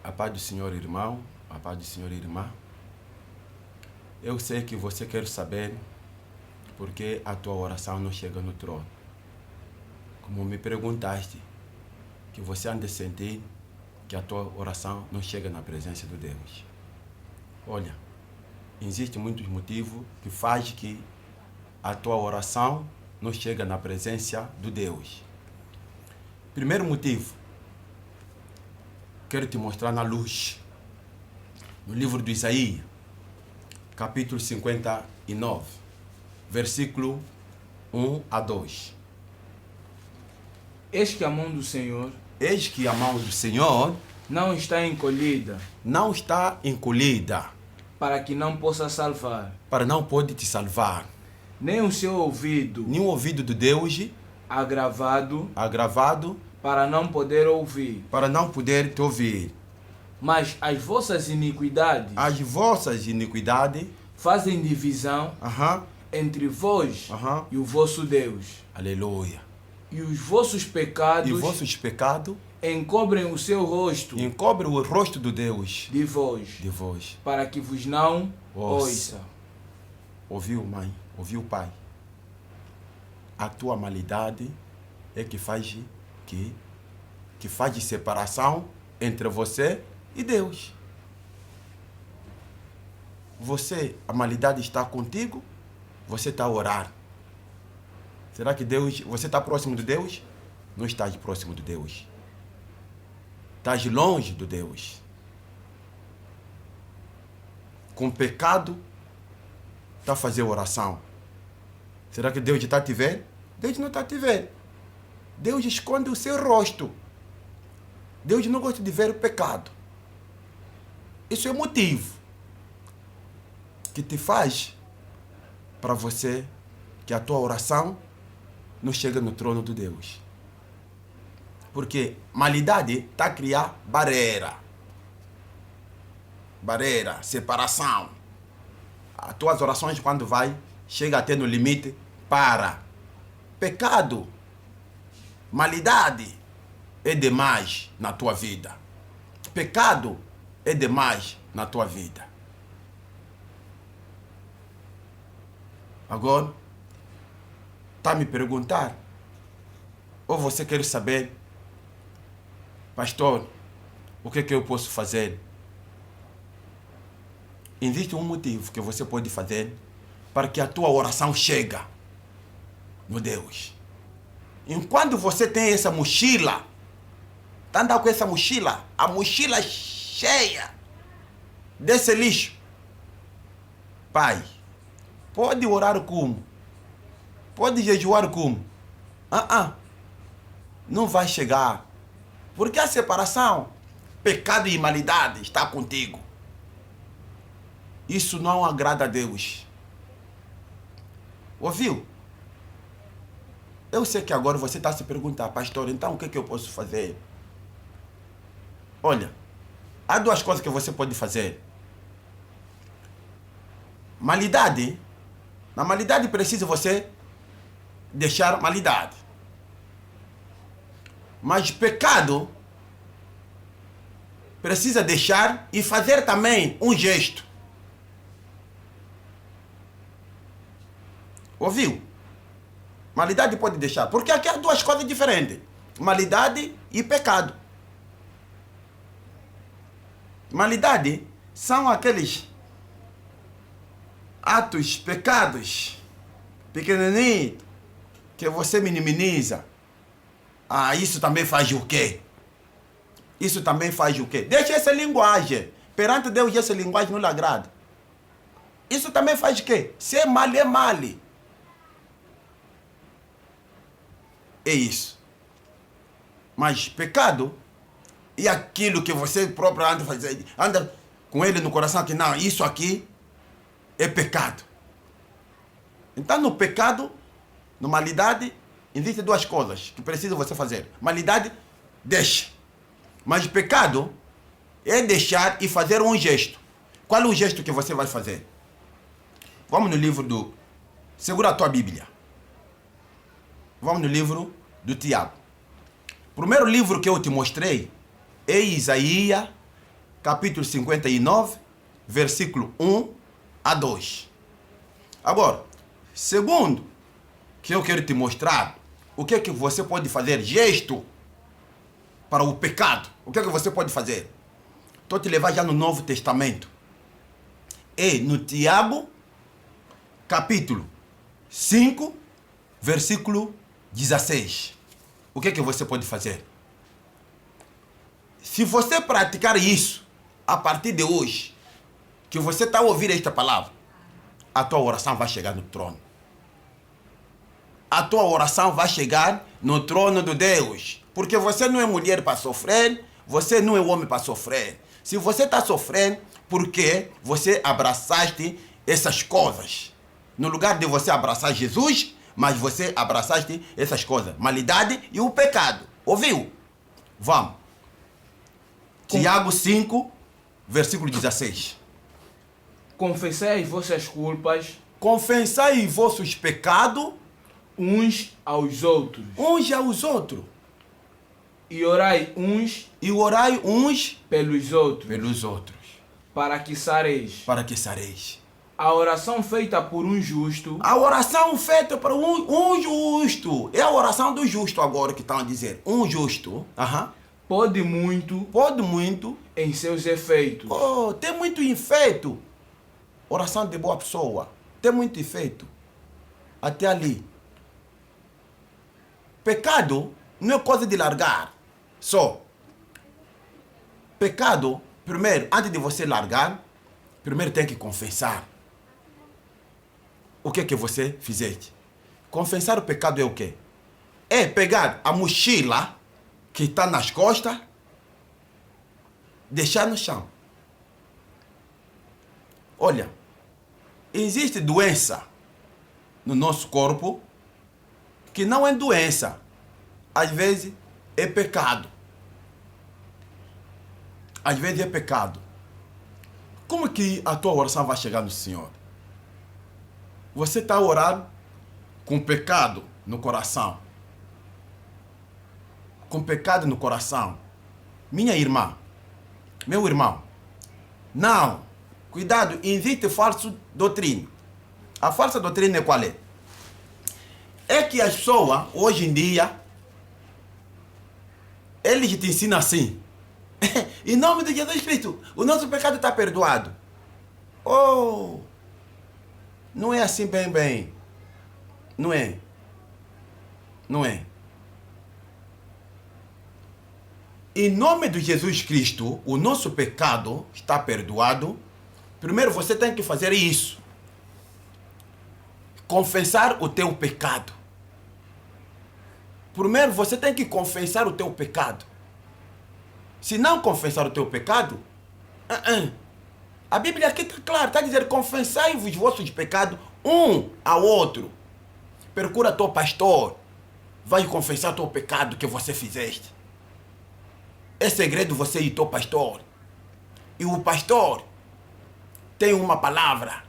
A paz do Senhor, irmão, a paz do Senhor, irmã. Eu sei que você quer saber por que a tua oração não chega no trono. Como me perguntaste, que você anda a sentir que a tua oração não chega na presença de Deus. Olha, existem muitos motivos que fazem que a tua oração não chega na presença de Deus. Primeiro motivo, quero te mostrar na luz. No livro de Isaías, capítulo 59, versículo 1 a 2. Eis que a mão do Senhor Eis que a mão do Senhor não está encolhida, não está encolhida, para que não possa salvar, para não pode te salvar. nem o seu ouvido Nem o ouvido de Deus agravado, para não poder ouvir. não poder te ouvir. Mas as vossas iniquidades As vossas iniquidades, fazem divisão entre vós e o vosso Deus. aleluia. E os vossos pecados E vossos pecados encobrem o seu rosto encobre o rosto de Deus de vós, de vós. para que vos não ouça. Ouviu, mãe? Ouviu, pai? A tua malidade é que faz separação entre você e Deus. A malidade está contigo, você está a orar. Será que você está próximo de Deus? Não estás próximo de Deus. Estás longe de Deus. Com pecado, está a fazer oração. Será que Deus está a te ver? Deus não está a te ver. Deus esconde o seu rosto. Deus não gosta de ver o pecado. Isso é o motivo que te faz para você que a tua oração não chega no trono de Deus. Porque malidade está a criar barreira, separação. As tuas orações, quando chega até no limite, para. Pecado, malidade é demais na tua vida. Pecado é demais na tua vida. Agora, está a me perguntar, ou você quer saber, pastor, o que eu posso fazer? Existe um motivo que você pode fazer para que a tua oração chegue no Deus. Enquanto você tem essa mochila, está andando com essa mochila, a mochila cheia desse lixo, pai, pode orar como? Pode jejuar como? Não vai chegar. Porque a separação, pecado e malidade está contigo. Isso não agrada a Deus. Ouviu? Eu sei que agora você está a se perguntar, pastor, então o que eu posso fazer? Olha, há duas coisas que você pode fazer. Malidade. Na malidade precisa você deixar malidade. Mas pecado precisa deixar e fazer também um gesto. Ouviu? Malidade pode deixar. Porque aqui há duas coisas diferentes. Malidade e pecado. Malidade são aqueles atos, pecados pequenininhos que você minimiza. Isso também faz o quê? Isso também faz o quê? Deixa essa linguagem. Perante Deus, essa linguagem não lhe agrada. Isso também faz o quê? Ser mal é mal. É isso. Mas pecado é aquilo que você próprio anda com ele no coração, que não, isso aqui é pecado. Então no pecado, na malidade, existem duas coisas que precisa você fazer. Malidade, deixa. Mas pecado é deixar e fazer um gesto. Qual é o gesto que você vai fazer? Vamos no livro do... Segura a tua Bíblia. Vamos no livro do Tiago. O primeiro livro que eu te mostrei é Isaías capítulo 59, versículo 1 a 2. Agora, segundo, que eu quero te mostrar, o que é que você pode fazer, gesto para o pecado. O que é que você pode fazer? Estou te levar já no Novo Testamento. E no Tiago, capítulo 5, versículo 16. O que é que você pode fazer? Se você praticar isso, a partir de hoje, que você está a ouvir esta palavra, a tua oração vai chegar no trono. A tua oração vai chegar no trono de Deus. Porque você não é mulher para sofrer, você não é homem para sofrer. Se você está sofrendo, porque você abraçaste essas coisas. No lugar de você abraçar Jesus, mas você abraçaste essas coisas. Malidade e o pecado. Ouviu? Vamos. Tiago 5, versículo 16. Confessai as vossas culpas. Confessai vossos pecados uns aos outros. Uns aos outros. E orai uns. E orai uns pelos outros. Pelos outros. Para que sareis. Para que sareis. A oração feita por um justo. A oração feita por um justo. É a oração do justo agora que estão a dizer. Um justo. Pode muito. Pode muito. Em seus efeitos. Oh, tem muito efeito. Oração de boa pessoa. Tem muito efeito. Até ali. Pecado não é coisa de largar. Só. Pecado, primeiro, antes de você largar, primeiro tem que confessar. O que é que você fizeste? Confessar o pecado é o quê? É pegar a mochila que está nas costas, deixar no chão. Olha, existe doença no nosso corpo que não é doença. Às vezes é pecado. Às vezes é pecado. Como que a tua oração vai chegar no Senhor? Você está orando com pecado no coração. Com pecado no coração. Minha irmã, meu irmão, não. Cuidado, existe falsa doutrina. A falsa doutrina é qual é? É que as pessoas, hoje em dia, eles te ensinam assim. Em nome de Jesus Cristo, o nosso pecado está perdoado. Oh! Não é assim bem. Não é. Não é. Em nome de Jesus Cristo, o nosso pecado está perdoado. Primeiro você tem que fazer isso. Confessar o teu pecado. Primeiro você tem que confessar o teu pecado. Se não confessar o teu pecado, a Bíblia aqui está clara, está a dizer, confessai os vossos pecados um ao outro. Procura teu pastor, vai confessar teu pecado que você fizeste. É segredo você e teu pastor. E o pastor tem uma palavra.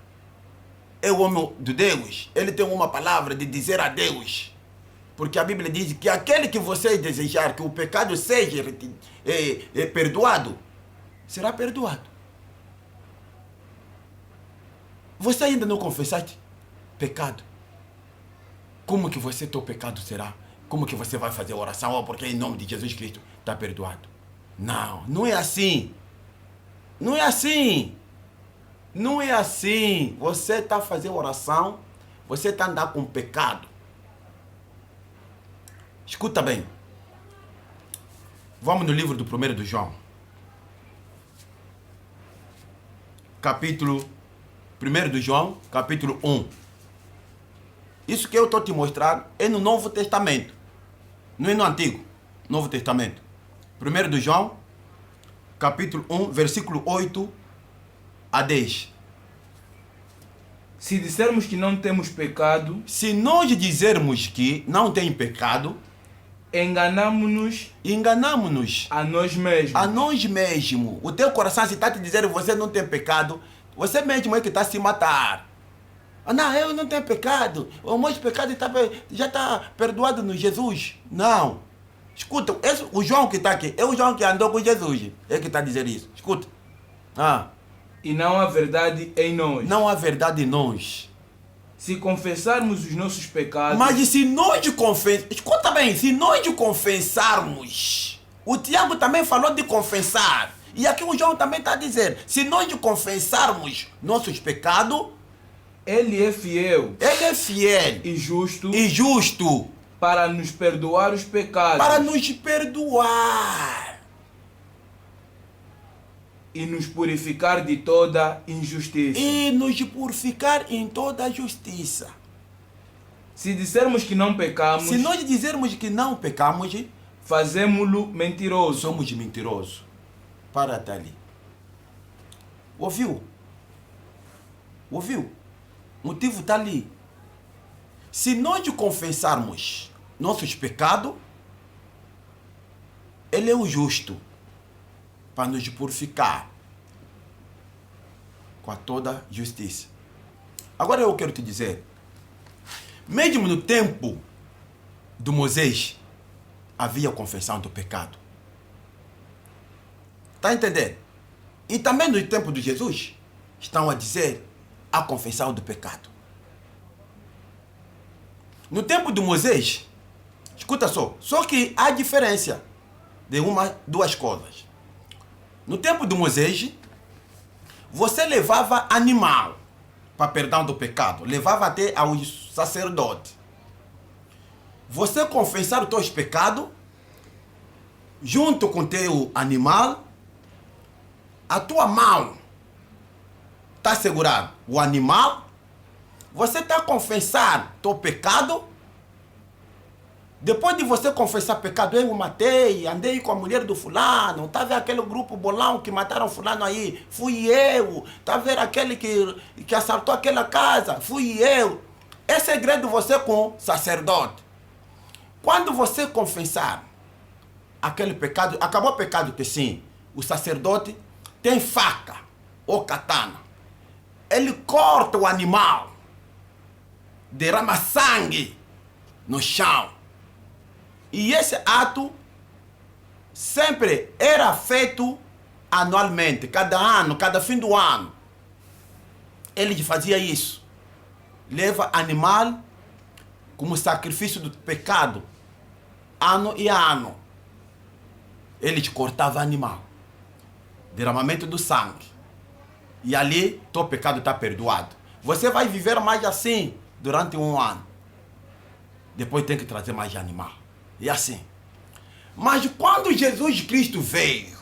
É o homem de Deus. Ele tem uma palavra de dizer a Deus. Porque a Bíblia diz que aquele que você desejar que o pecado seja perdoado, será perdoado. Você ainda não confessaste pecado? Como que teu pecado será? Como que você vai fazer oração? Porque em nome de Jesus Cristo está perdoado. Não, não é assim. Não é assim. Não é assim. Você está fazendo oração, você está andando com pecado. Escuta bem. Vamos no livro do 1 de João. Capítulo 1 de João, capítulo 1. Isso que eu estou te mostrando é no Novo Testamento. Não é no Antigo. Novo Testamento. 1 de João, capítulo 1, versículo 8 a 10. Se dissermos que não temos pecado, se nós dizermos que não tem pecado, enganamo-nos a nós mesmos. A nós mesmos. O teu coração, se está te dizendo que você não tem pecado, você mesmo é que está se matar. Não, eu não tenho pecado. O meu pecado já está perdoado no Jesus. Não. Escuta, o João que está aqui, é o João que andou com Jesus. É que está dizendo isso. Escuta. E não há verdade em nós. Não há verdade em nós. Se confessarmos os nossos pecados... Mas se nós confessarmos... Escuta bem, se nós confessarmos... O Tiago também falou de confessar. E aqui o João também está a dizer, se nós confessarmos nossos pecados... Ele é fiel. Ele é fiel. E justo. E justo. Para nos perdoar os pecados. Para nos perdoar. E nos purificar de toda injustiça. E nos purificar em toda justiça. Se dissermos que não pecamos... Se nós dizermos que não pecamos... Fazemos-lo mentiroso. Somos mentirosos. Para até ali. Ouviu? Ouviu? O motivo está ali. Se nós confessarmos nossos pecados, Ele é o justo para nos purificar com toda justiça. Agora eu quero te dizer, mesmo no tempo de Moisés, havia confissão do pecado. Está a entender? E também no tempo de Jesus, estão a dizer a confissão do pecado. No tempo de Moisés, escuta só que há diferença de duas coisas. No tempo de Moisés, você levava animal para perdão do pecado, levava até ao sacerdote. Você confessar os teus pecados, junto com o teu animal, a tua mão está segurando o animal, você está a confessar teu pecado. Depois de você confessar pecado, eu matei, andei com a mulher do fulano, tá vendo aquele grupo bolão que mataram fulano aí, fui eu, tá vendo aquele que assaltou aquela casa, fui eu. É segredo você com o sacerdote. Quando você confessar aquele pecado, acabou o pecado que sim, o sacerdote tem faca ou katana. Ele corta o animal, derrama sangue no chão. E esse ato sempre era feito anualmente, cada ano, cada fim do ano. Ele fazia isso. Leva animal como sacrifício do pecado, ano e ano. Ele cortava animal, derramamento do sangue. E ali, teu pecado está perdoado. Você vai viver mais assim durante um ano. Depois tem que trazer mais animal. E assim. Mas quando Jesus Cristo veio,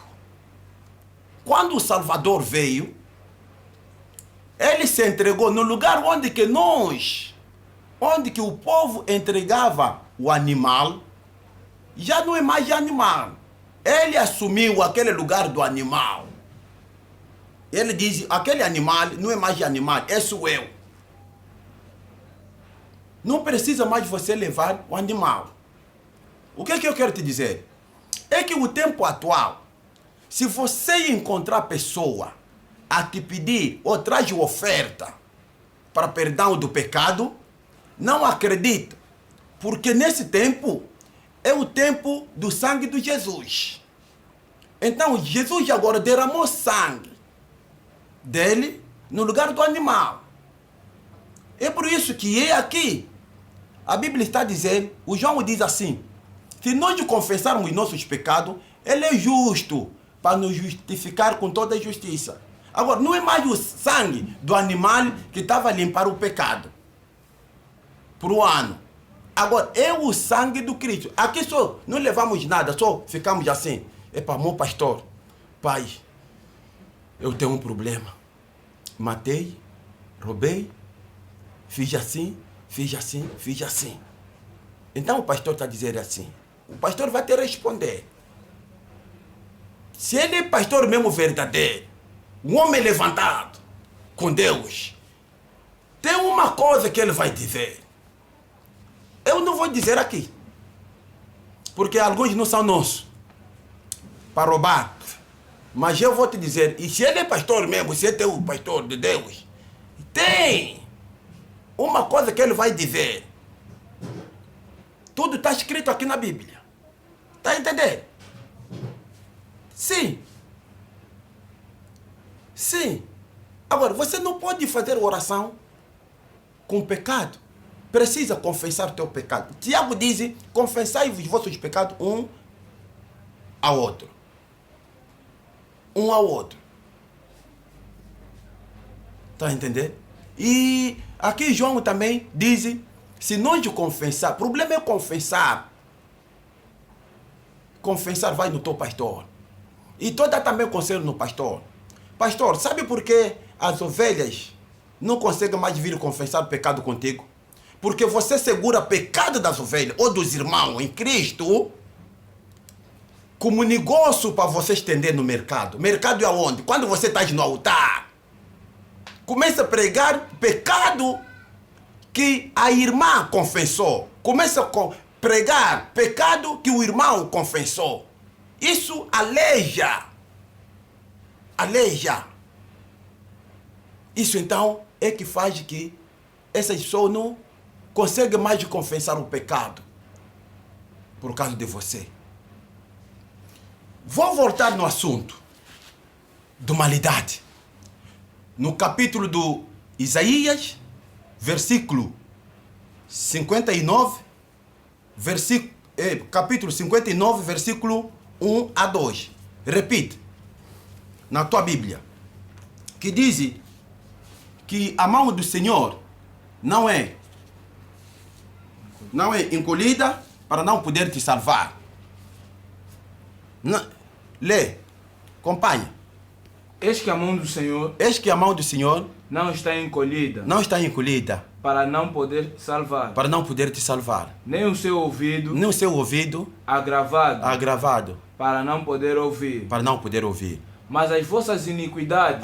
quando o Salvador veio, Ele se entregou no lugar onde que o povo entregava o animal, já não é mais animal. Ele assumiu aquele lugar do animal. Ele diz, aquele animal não é mais animal, é sou eu. Não precisa mais você levar o animal. O que é que eu quero te dizer? É que o tempo atual, se você encontrar pessoa a te pedir ou traz oferta para perdão do pecado, não acredita. Porque nesse tempo é o tempo do sangue de Jesus. Então Jesus agora derramou sangue dele no lugar do animal. É por isso que é aqui. A Bíblia está dizendo, o João diz assim, se nós confessarmos nossos pecados, Ele é justo para nos justificar com toda a justiça. Agora, não é mais o sangue do animal que estava a limpar o pecado por um ano. Agora, é o sangue do Cristo. Aqui só não levamos nada, só ficamos assim. É para meu pastor. Pai, eu tenho um problema. Matei, roubei, fiz assim, fiz assim, fiz assim. Então o pastor está dizendo assim. O pastor vai te responder. Se ele é pastor mesmo verdadeiro, um homem levantado com Deus, tem uma coisa que ele vai dizer. Eu não vou dizer aqui, porque alguns não são nossos para roubar. Mas eu vou te dizer, e se ele é pastor mesmo, se ele é o pastor de Deus, tem uma coisa que ele vai dizer. Tudo está escrito aqui na Bíblia. Está a entender? Sim. Sim. Agora, você não pode fazer oração com pecado. Precisa confessar o teu pecado. Tiago diz, confessai os vossos pecados um ao outro. Um ao outro. Está a entender? E aqui João também diz, se nós confessar, o problema é confessar. Confessar vai no teu pastor. E toda também conselho no pastor. Pastor, sabe por que as ovelhas não conseguem mais vir confessar o pecado contigo? Porque você segura o pecado das ovelhas ou dos irmãos em Cristo como negócio para você estender no mercado. Mercado é aonde? Quando você está no altar. Começa a pregar pecado que a irmã confessou. Começa a pregar pecado que o irmão confessou. Isso aleija. Aleija. Isso então é que faz que essas pessoas não conseguem mais confessar o pecado por causa de você. Vou voltar no assunto da humanidade. No capítulo do Isaías, versículo 59, capítulo 59, versículo 1 a 2. Repite, na tua Bíblia, que diz que a mão do Senhor não é encolhida para não poder te salvar. Não, lê, acompanha. Eis que a mão do Senhor não está encolhida para não poder te salvar. Nem o seu ouvido agravado para não poder ouvir. Mas as vossas iniquidades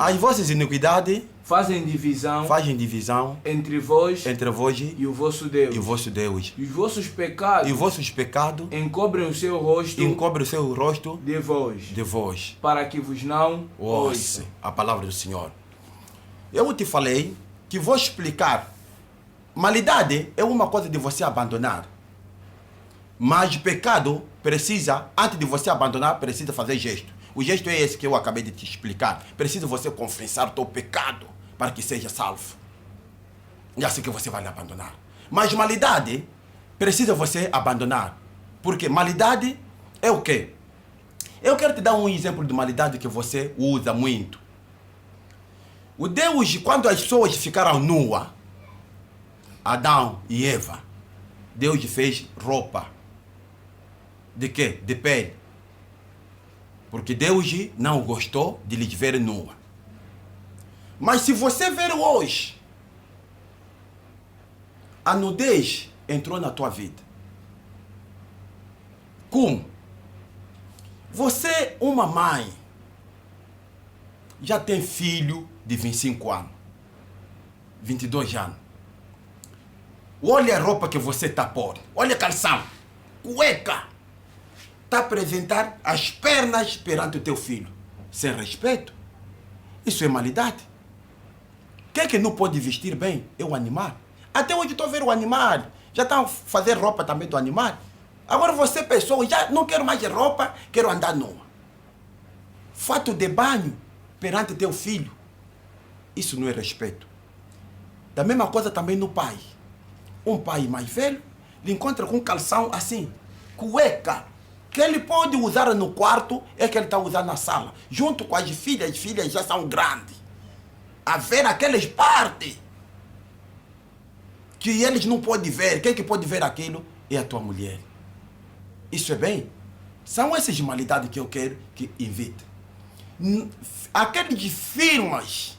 fazem divisão entre vós e o vosso Deus. E os vossos pecados encobrem o seu rosto de vós, para que vos não ouça a palavra do Senhor. Eu te falei que vou explicar. Maldade é uma coisa de você abandonar. Mas pecado precisa, antes de você abandonar, precisa fazer gesto. O gesto é esse que eu acabei de te explicar. Precisa você confessar o teu pecado para que seja salvo. E assim que você vai lhe abandonar. Mas maldade precisa você abandonar. Porque maldade é o quê? Eu quero te dar um exemplo de maldade que você usa muito. O Deus, quando as pessoas ficaram nuas, Adão e Eva, Deus fez roupa. De quê? De pele. Porque Deus não gostou de lhes ver nua. Mas se você ver hoje, a nudez entrou na tua vida. Como? Você, uma mãe, já tem filho de 25 anos, 22 anos. Olha a roupa que você está pondo. Olha a calção, cueca. Está a apresentar as pernas perante o teu filho. Sem respeito. Isso é maldade. Quem é que não pode vestir bem? É o animal. Até hoje estou a ver o animal. Já estão a fazer roupa também do animal. Agora você, pessoa, já não quero mais roupa, quero andar nua. Fato de banho perante teu filho. Isso não é respeito. Da mesma coisa também no pai. Um pai mais velho, lhe encontra com um calção assim, cueca, que ele pode usar no quarto, é que ele está usando na sala. Junto com as filhas já são grandes. A ver aquelas partes que eles não podem ver. Quem que pode ver aquilo é a tua mulher. Isso é bem? São essas maldades que eu quero que evite. Aqueles firmas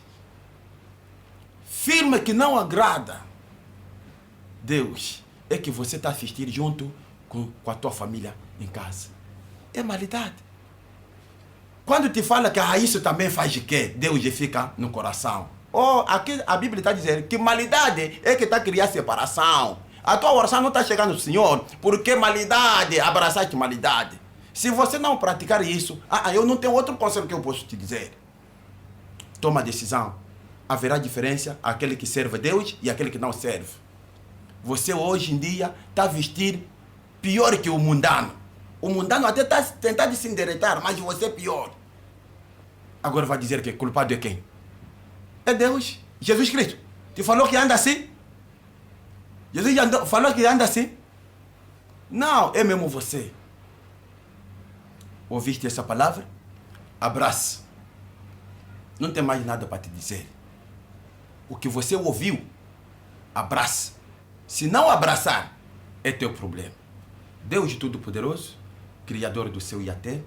que não agrada Deus, é que você está a assistir junto com a tua família em casa. É maldade. Quando te fala que isso também faz de quê? Deus fica no coração. Aqui a Bíblia está dizendo que maldade é que está a criar separação. A tua oração não está chegando ao Senhor, porque maldade, abraçaste maldade. Se você não praticar isso, eu não tenho outro conselho que eu posso te dizer. Toma a decisão. Haverá diferença aquele que serve a Deus e aquele que não serve. Você hoje em dia está a vestir pior que o mundano. O mundano até está tentando se endireitar, mas você é pior. Agora vai dizer que culpado é quem? É Deus. Jesus Cristo. Te falou que anda assim? Jesus falou que anda assim? Não, é mesmo você. Ouviste essa palavra? Abraça. Não tem mais nada para te dizer. O que você ouviu, abraça. Se não abraçar, é teu problema. Deus Todo-Poderoso, Criador do céu e a terra,